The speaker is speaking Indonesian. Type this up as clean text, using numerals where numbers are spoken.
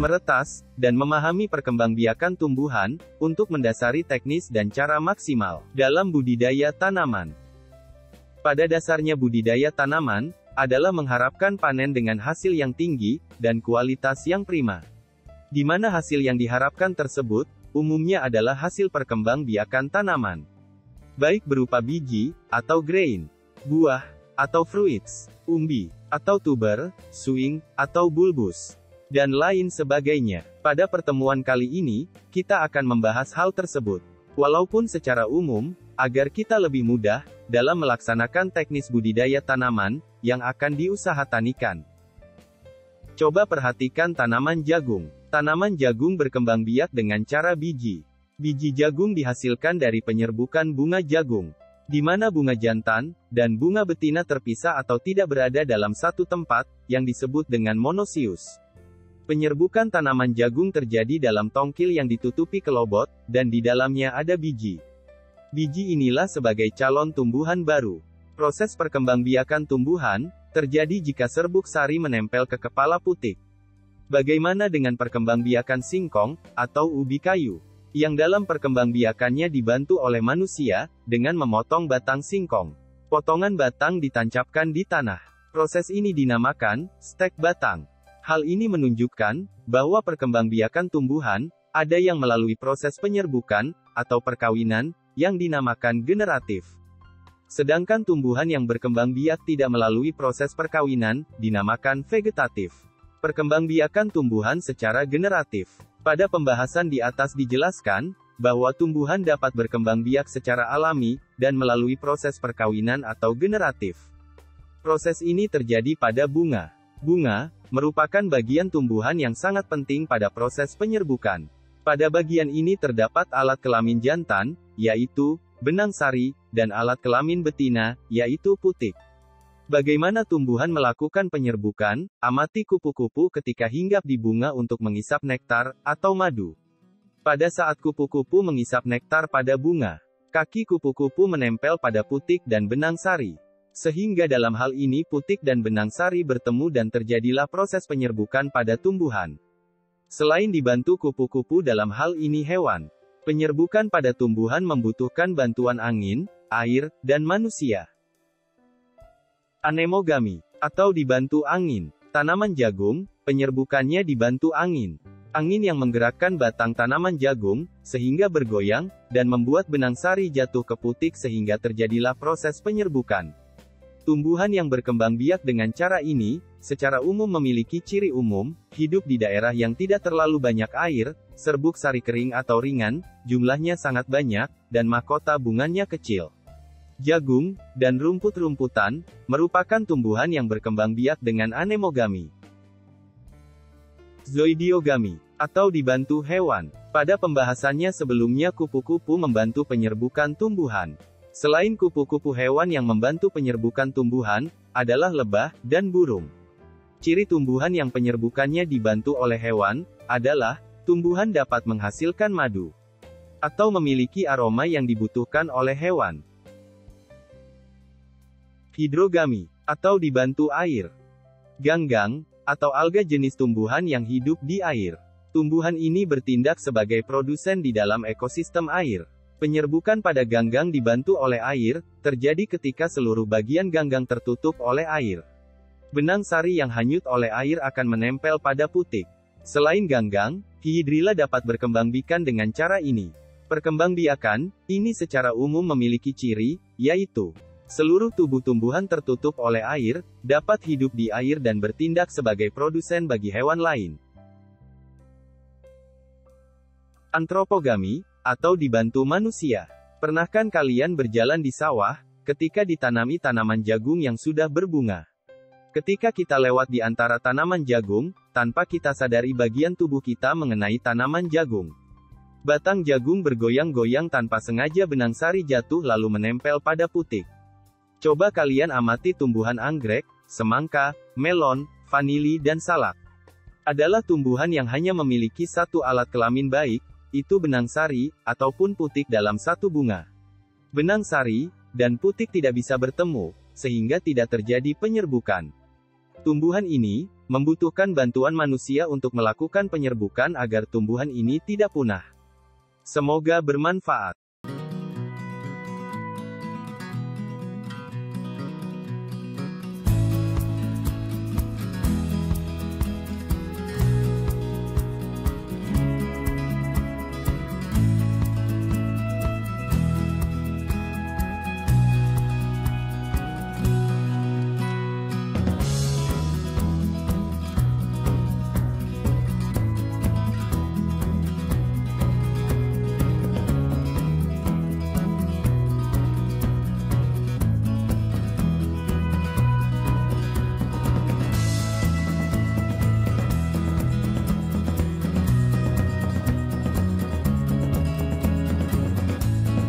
meretas, dan memahami perkembangbiakan tumbuhan, untuk mendasari teknis dan cara maksimal dalam budidaya tanaman. Pada dasarnya budidaya tanaman, adalah mengharapkan panen dengan hasil yang tinggi, dan kualitas yang prima. Di mana hasil yang diharapkan tersebut, umumnya adalah hasil perkembangbiakan tanaman. Baik berupa biji, atau grain, buah, atau fruits, umbi, atau tuber, swing, atau bulbus, dan lain sebagainya. Pada pertemuan kali ini, kita akan membahas hal tersebut. Walaupun secara umum, agar kita lebih mudah, dalam melaksanakan teknis budidaya tanaman, yang akan diusahatanikan. Coba perhatikan tanaman jagung. Tanaman jagung berkembang biak dengan cara biji. Biji jagung dihasilkan dari penyerbukan bunga jagung, di mana bunga jantan, dan bunga betina terpisah atau tidak berada dalam satu tempat, yang disebut dengan monosius. Penyerbukan tanaman jagung terjadi dalam tongkil yang ditutupi kelobot, dan di dalamnya ada biji. Biji inilah sebagai calon tumbuhan baru. Proses perkembangbiakan tumbuhan, terjadi jika serbuk sari menempel ke kepala putik. Bagaimana dengan perkembangbiakan singkong, atau ubi kayu, yang dalam perkembangbiakannya dibantu oleh manusia, dengan memotong batang singkong. Potongan batang ditancapkan di tanah. Proses ini dinamakan, stek batang. Hal ini menunjukkan, bahwa perkembangbiakan tumbuhan, ada yang melalui proses penyerbukan, atau perkawinan, yang dinamakan generatif. Sedangkan tumbuhan yang berkembang biak tidak melalui proses perkawinan, dinamakan vegetatif. Perkembangbiakan tumbuhan secara generatif. Pada pembahasan di atas dijelaskan, bahwa tumbuhan dapat berkembang biak secara alami, dan melalui proses perkawinan atau generatif. Proses ini terjadi pada bunga. Bunga, merupakan bagian tumbuhan yang sangat penting pada proses penyerbukan. Pada bagian ini terdapat alat kelamin jantan, yaitu benang sari, dan alat kelamin betina, yaitu putik. Bagaimana tumbuhan melakukan penyerbukan? Amati kupu-kupu ketika hinggap di bunga untuk mengisap nektar, atau madu. Pada saat kupu-kupu mengisap nektar pada bunga, kaki kupu-kupu menempel pada putik dan benang sari. Sehingga dalam hal ini putik dan benang sari bertemu dan terjadilah proses penyerbukan pada tumbuhan. Selain dibantu kupu-kupu dalam hal ini hewan, penyerbukan pada tumbuhan membutuhkan bantuan angin, air, dan manusia. Anemogami, atau dibantu angin. Tanaman jagung, penyerbukannya dibantu angin. Angin yang menggerakkan batang tanaman jagung, sehingga bergoyang, dan membuat benang sari jatuh ke putik sehingga terjadilah proses penyerbukan. Tumbuhan yang berkembang biak dengan cara ini, secara umum memiliki ciri umum, hidup di daerah yang tidak terlalu banyak air, serbuk sari kering atau ringan, jumlahnya sangat banyak, dan mahkota bunganya kecil. Jagung, dan rumput-rumputan, merupakan tumbuhan yang berkembang biak dengan anemogami. Zoidiogami, atau dibantu hewan. Pada pembahasannya sebelumnya kupu-kupu membantu penyerbukan tumbuhan. Selain kupu-kupu hewan yang membantu penyerbukan tumbuhan, adalah lebah, dan burung. Ciri tumbuhan yang penyerbukannya dibantu oleh hewan, adalah, tumbuhan dapat menghasilkan madu, atau memiliki aroma yang dibutuhkan oleh hewan. Hidrogami, atau dibantu air. Ganggang, atau alga jenis tumbuhan yang hidup di air. Tumbuhan ini bertindak sebagai produsen di dalam ekosistem air. Penyerbukan pada ganggang dibantu oleh air, terjadi ketika seluruh bagian ganggang tertutup oleh air. Benang sari yang hanyut oleh air akan menempel pada putik. Selain ganggang, hihidrilla dapat berkembangbiakan dengan cara ini. Perkembangbiakan, ini secara umum memiliki ciri, yaitu, seluruh tubuh tumbuhan tertutup oleh air, dapat hidup di air dan bertindak sebagai produsen bagi hewan lain. Antropogami, atau dibantu manusia. Pernahkah kalian berjalan di sawah, ketika ditanami tanaman jagung yang sudah berbunga? Ketika kita lewat di antara tanaman jagung, tanpa kita sadari bagian tubuh kita mengenai tanaman jagung. Batang jagung bergoyang-goyang tanpa sengaja benang sari jatuh lalu menempel pada putik. Coba kalian amati tumbuhan anggrek, semangka, melon, vanili dan salak. Adalah tumbuhan yang hanya memiliki satu alat kelamin baik, itu benang sari, ataupun putik dalam satu bunga. Benang sari, dan putik tidak bisa bertemu, sehingga tidak terjadi penyerbukan. Tumbuhan ini membutuhkan bantuan manusia untuk melakukan penyerbukan agar tumbuhan ini tidak punah. Semoga bermanfaat.